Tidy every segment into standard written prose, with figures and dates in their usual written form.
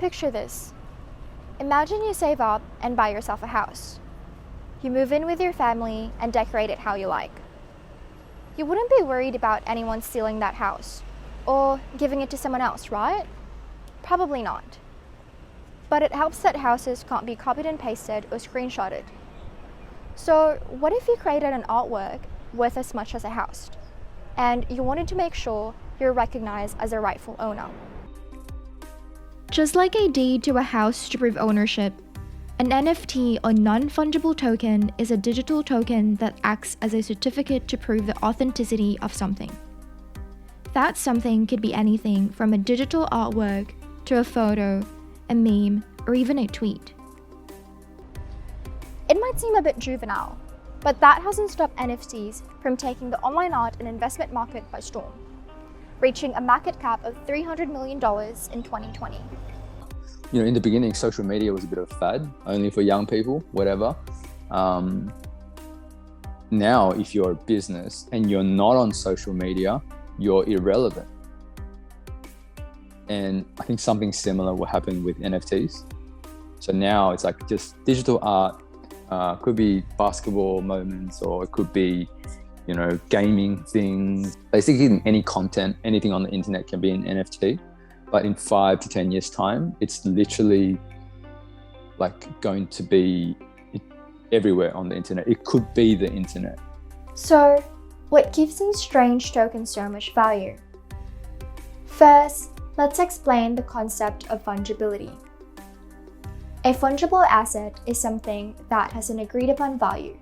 picture this. Imagine you save up and buy yourself a house. You move in with your family and decorate it how you like. You wouldn't be worried about anyone stealing that house or giving it to someone else, right? Probably not. But it helps that houses can't be copied and pasted or screenshotted. So what if you created an artwork worth as much as a house, and you wanted to make sure you're recognized as a rightful owner? Just like a deed to a house to prove ownership, an NFT or non-fungible token is a digital token that acts as a certificate to prove the authenticity of something. That something could be anything from a digital artwork to a photo, a meme, or even a tweet. It might seem a bit juvenile, but that hasn't stopped NFTs from taking the online art and investment market by storm, reaching a market cap of $300 million in 2020. In the beginning, social media was a bit of a fad, only for young people, whatever. Now, if you're a business and you're not on social media, you're irrelevant. And I think something similar will happen with NFTs. So now it's like just digital art, could be basketball moments, or it could be, gaming things. Basically, any content, anything on the internet can be an NFT. But in 5 to 10 years' time, it's literally like going to be everywhere on the internet. It could be the internet. So, what gives these strange tokens so much value? First, let's explain the concept of fungibility. A fungible asset is something that has an agreed upon value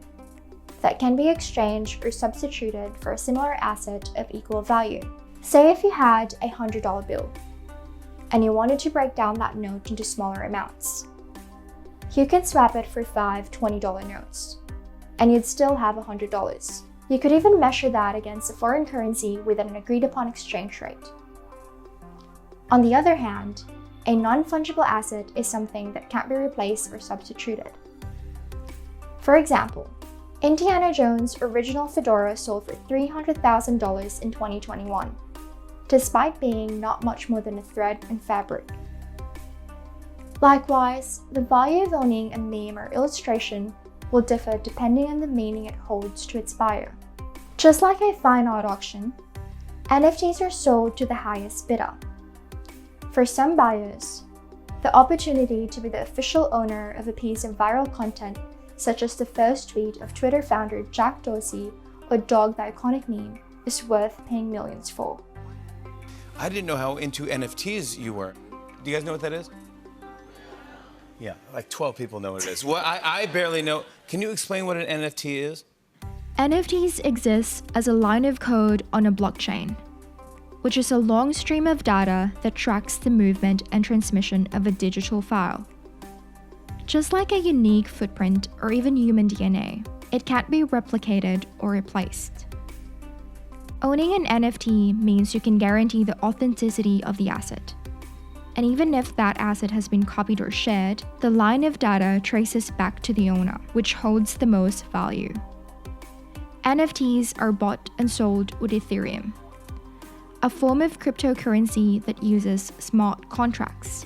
that can be exchanged or substituted for a similar asset of equal value. Say if you had a $100 bill and you wanted to break down that note into smaller amounts. You can swap it for 5 $20 notes, and you'd still have $100. You could even measure that against a foreign currency with an agreed upon exchange rate. On the other hand, a non-fungible asset is something that can't be replaced or substituted. For example, Indiana Jones' original fedora sold for $300,000 in 2021, despite being not much more than a thread and fabric. Likewise, the value of owning a meme or illustration will differ depending on the meaning it holds to its buyer. Just like a fine art auction, NFTs are sold to the highest bidder. For some buyers, the opportunity to be the official owner of a piece of viral content, such as the first tweet of Twitter founder Jack Dorsey or Dog the Iconic meme, is worth paying millions for. I didn't know how into NFTs you were. Do you guys know what that is? Yeah, like 12 people know what it is. Well, I barely know. Can you explain what an NFT is? NFTs exist as a line of code on a blockchain, which is a long stream of data that tracks the movement and transmission of a digital file. Just like a unique footprint or even human DNA, it can't be replicated or replaced. Owning an NFT means you can guarantee the authenticity of the asset. And even if that asset has been copied or shared, the line of data traces back to the owner, which holds the most value. NFTs are bought and sold with Ethereum, a form of cryptocurrency that uses smart contracts,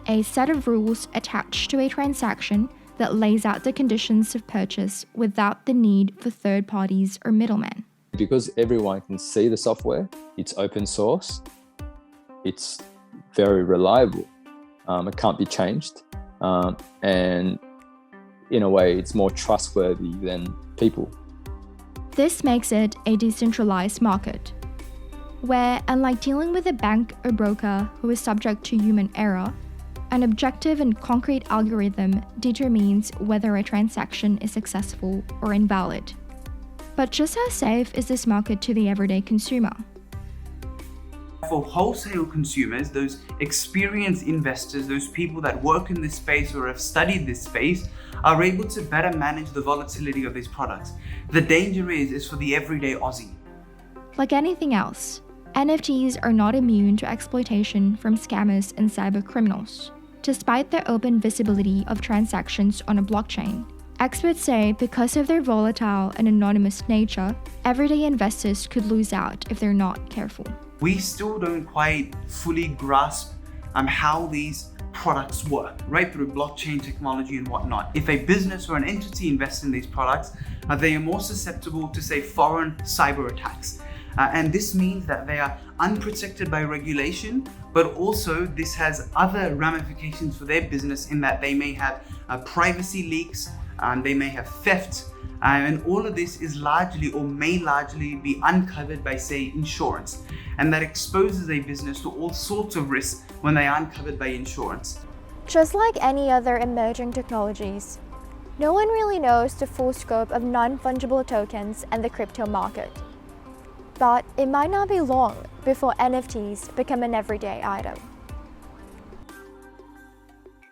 a set of rules attached to a transaction that lays out the conditions of purchase without the need for third parties or middlemen. Because everyone can see the software, it's open source, it's very reliable, it can't be changed, and in a way it's more trustworthy than people. This makes it a decentralized market, where unlike dealing with a bank or broker who is subject to human error, an objective and concrete algorithm determines whether a transaction is successful or invalid. But just how safe is this market to the everyday consumer? For wholesale consumers, those experienced investors, those people that work in this space or have studied this space, are able to better manage the volatility of these products. The danger is for the everyday Aussie. Like anything else, NFTs are not immune to exploitation from scammers and cyber criminals. Despite their open visibility of transactions on a blockchain, experts say because of their volatile and anonymous nature, everyday investors could lose out if they're not careful. We still don't quite fully grasp how these products work, right? Through blockchain technology and whatnot. If a business or an entity invests in these products, they are more susceptible to, say, foreign cyber attacks. And this means that they are unprotected by regulation, but also this has other ramifications for their business in that they may have privacy leaks, they may have theft, and all of this is largely or may largely be uncovered by, say, insurance. And that exposes a business to all sorts of risks when they are uncovered by insurance. Just like any other emerging technologies, no one really knows the full scope of non-fungible tokens and the crypto market. But it might not be long before NFTs become an everyday item.